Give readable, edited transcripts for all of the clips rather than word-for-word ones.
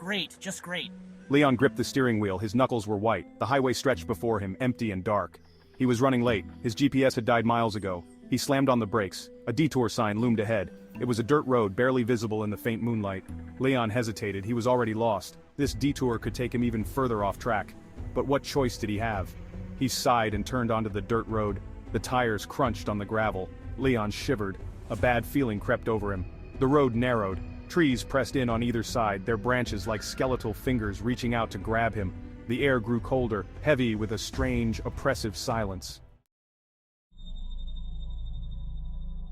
Great, just great. Leon gripped the steering wheel, his knuckles were white. The highway stretched before him, empty and dark. He was running late, his GPS had died miles ago. He slammed on the brakes. A detour sign loomed ahead. It was a dirt road, barely visible in the faint moonlight. Leon hesitated, he was already lost. This detour could take him even further off track. But what choice did he have? He sighed and turned onto the dirt road. The tires crunched on the gravel. Leon shivered. A bad feeling crept over him. The road narrowed. Trees pressed in on either side, their branches like skeletal fingers reaching out to grab him. The air grew colder, heavy with a strange, oppressive silence.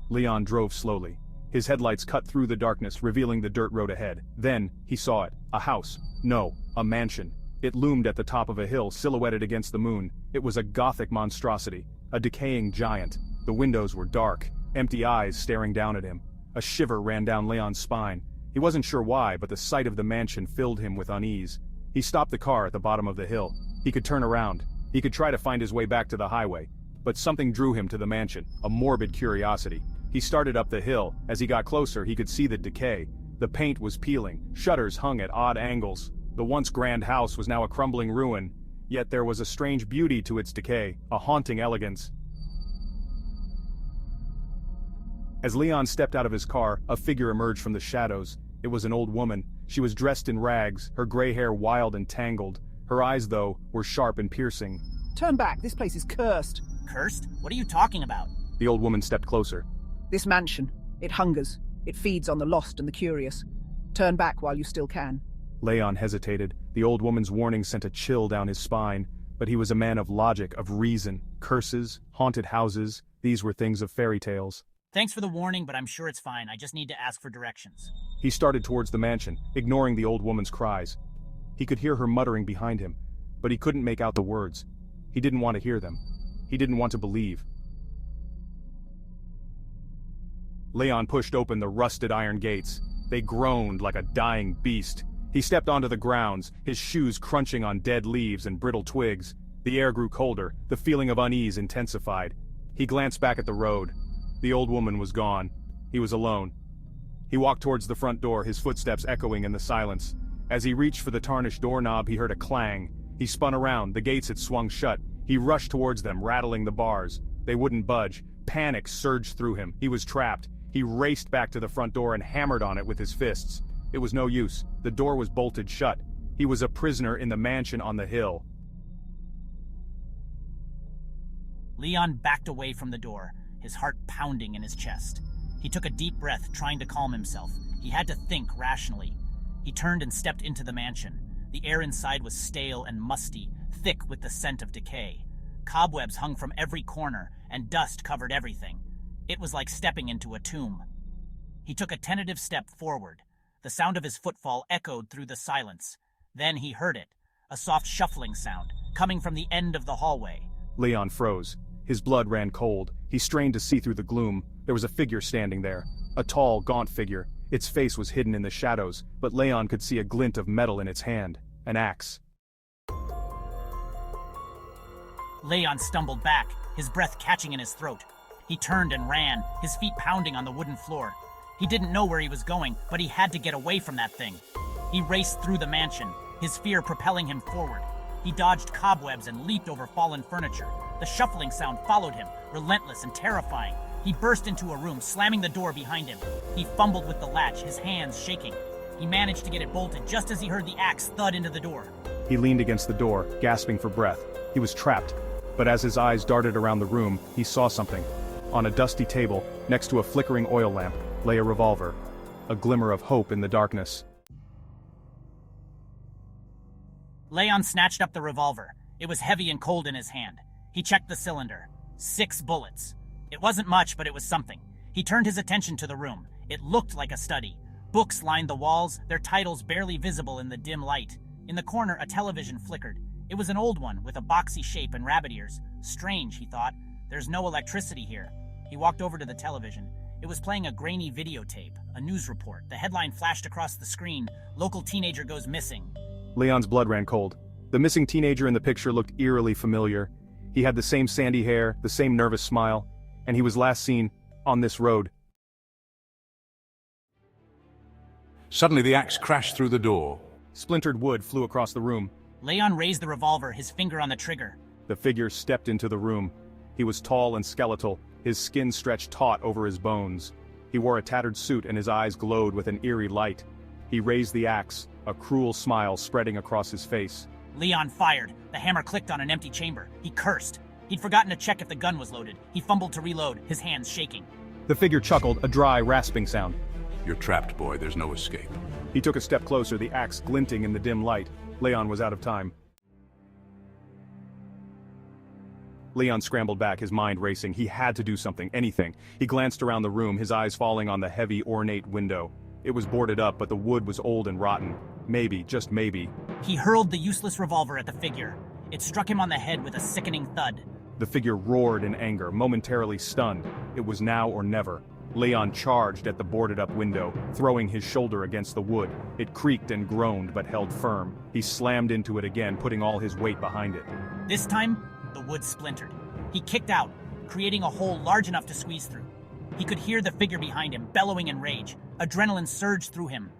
Leon drove slowly. His headlights cut through the darkness, revealing the dirt road ahead. Then, he saw it. A house. No, a mansion. It loomed at the top of a hill, silhouetted against the moon. It was a gothic monstrosity. A decaying giant. The windows were dark, empty eyes staring down at him. A shiver ran down Leon's spine. He wasn't sure why, but the sight of the mansion filled him with unease. He stopped the car at the bottom of the hill. He could turn around. He could try to find his way back to the highway. But something drew him to the mansion, a morbid curiosity. He started up the hill. As he got closer, he could see the decay. The paint was peeling, shutters hung at odd angles. The once grand house was now a crumbling ruin. Yet there was a strange beauty to its decay, a haunting elegance. As Leon stepped out of his car, a figure emerged from the shadows. It was an old woman. She was dressed in rags, her gray hair wild and tangled. Her eyes, though, were sharp and piercing. Turn back, this place is cursed. Cursed? What are you talking about? The old woman stepped closer. This mansion, it hungers. It feeds on the lost and the curious. Turn back while you still can. Leon hesitated. The old woman's warning sent a chill down his spine. But he was a man of logic, of reason. Curses, haunted houses, these were things of fairy tales. Thanks for the warning, but I'm sure it's fine. I just need to ask for directions. He started towards the mansion, ignoring the old woman's cries. He could hear her muttering behind him, but he couldn't make out the words. He didn't want to hear them. He didn't want to believe. Leon pushed open the rusted iron gates. They groaned like a dying beast. He stepped onto the grounds, his shoes crunching on dead leaves and brittle twigs. The air grew colder, the feeling of unease intensified. He glanced back at the road. The old woman was gone. He was alone. He walked towards the front door, his footsteps echoing in the silence. As he reached for the tarnished doorknob, he heard a clang. He spun around, the gates had swung shut. He rushed towards them, rattling the bars. They wouldn't budge. Panic surged through him. He was trapped. He raced back to the front door and hammered on it with his fists. It was no use. The door was bolted shut. He was a prisoner in the mansion on the hill. Leon backed away from the door, his heart pounding in his chest. He took a deep breath, trying to calm himself. He had to think rationally. He turned and stepped into the mansion. The air inside was stale and musty, thick with the scent of decay. Cobwebs hung from every corner, and dust covered everything. It was like stepping into a tomb. He took a tentative step forward. The sound of his footfall echoed through the silence. Then he heard it, a soft shuffling sound, coming from the end of the hallway. Leon froze. His blood ran cold. He strained to see through the gloom. There was a figure standing there. A tall, gaunt figure. Its face was hidden in the shadows, but Leon could see a glint of metal in its hand. An axe. Leon stumbled back, his breath catching in his throat. He turned and ran, his feet pounding on the wooden floor. He didn't know where he was going, but he had to get away from that thing. He raced through the mansion, his fear propelling him forward. He dodged cobwebs and leaped over fallen furniture. The shuffling sound followed him, relentless and terrifying. He burst into a room, slamming the door behind him. He fumbled with the latch, his hands shaking. He managed to get it bolted just as he heard the axe thud into the door. He leaned against the door, gasping for breath. He was trapped. But as his eyes darted around the room, he saw something. On a dusty table, next to a flickering oil lamp, lay a revolver. A glimmer of hope in the darkness. Leon snatched up the revolver. It was heavy and cold in his hand. He checked the cylinder. 6 bullets. It wasn't much, but it was something. He turned his attention to the room. It looked like a study. Books lined the walls, their titles barely visible in the dim light. In the corner, a television flickered. It was an old one, with a boxy shape and rabbit ears. Strange, he thought. There's no electricity here. He walked over to the television. It was playing a grainy videotape, a news report. The headline flashed across the screen, "Local teenager goes missing." Leon's blood ran cold. The missing teenager in the picture looked eerily familiar. He had the same sandy hair, the same nervous smile, and he was last seen on this road. Suddenly the axe crashed through the door. Splintered wood flew across the room. Leon raised the revolver, his finger on the trigger. The figure stepped into the room. He was tall and skeletal, his skin stretched taut over his bones. He wore a tattered suit and his eyes glowed with an eerie light. He raised the axe, a cruel smile spreading across his face. Leon fired. The hammer clicked on an empty chamber. He cursed. He'd forgotten to check if the gun was loaded. He fumbled to reload, his hands shaking. The figure chuckled, a dry, rasping sound. You're trapped, boy. There's no escape. He took a step closer, the axe glinting in the dim light. Leon was out of time. Leon scrambled back, his mind racing. He had to do something, anything. He glanced around the room, his eyes falling on the heavy, ornate window. It was boarded up, but the wood was old and rotten. Maybe, just maybe. He hurled the useless revolver at the figure. It struck him on the head with a sickening thud. The figure roared in anger, momentarily stunned. It was now or never. Leon charged at the boarded-up window, throwing his shoulder against the wood. It creaked and groaned, but held firm. He slammed into it again, putting all his weight behind it. This time, the wood splintered. He kicked out, creating a hole large enough to squeeze through. He could hear the figure behind him, bellowing in rage. Adrenaline surged through him.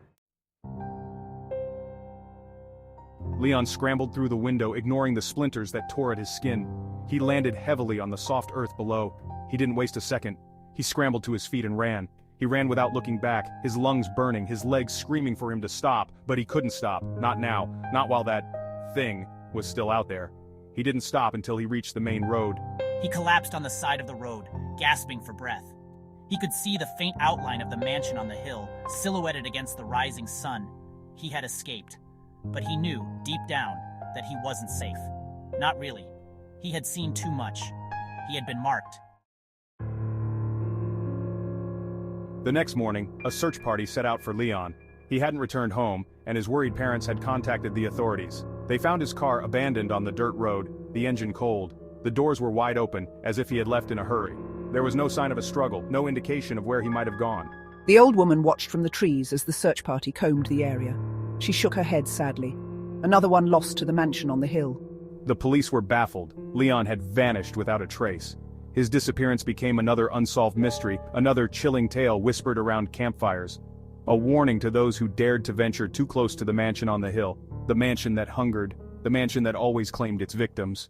Leon scrambled through the window, ignoring the splinters that tore at his skin. He landed heavily on the soft earth below. He didn't waste a second. He scrambled to his feet and ran. He ran without looking back, his lungs burning, his legs screaming for him to stop, but he couldn't stop. Not now. Not while that thing was still out there. He didn't stop until he reached the main road. He collapsed on the side of the road, gasping for breath. He could see the faint outline of the mansion on the hill, silhouetted against the rising sun. He had escaped. But he knew, deep down, that he wasn't safe. Not really. He had seen too much. He had been marked. The next morning, a search party set out for Leon. He hadn't returned home, and his worried parents had contacted the authorities. They found his car abandoned on the dirt road, the engine cold. The doors were wide open, as if he had left in a hurry. There was no sign of a struggle, no indication of where he might have gone. The old woman watched from the trees as the search party combed the area. She shook her head sadly. Another one lost to the mansion on the hill. The police were baffled. Leon had vanished without a trace. His disappearance became another unsolved mystery, another chilling tale whispered around campfires. A warning to those who dared to venture too close to the mansion on the hill, the mansion that hungered, the mansion that always claimed its victims.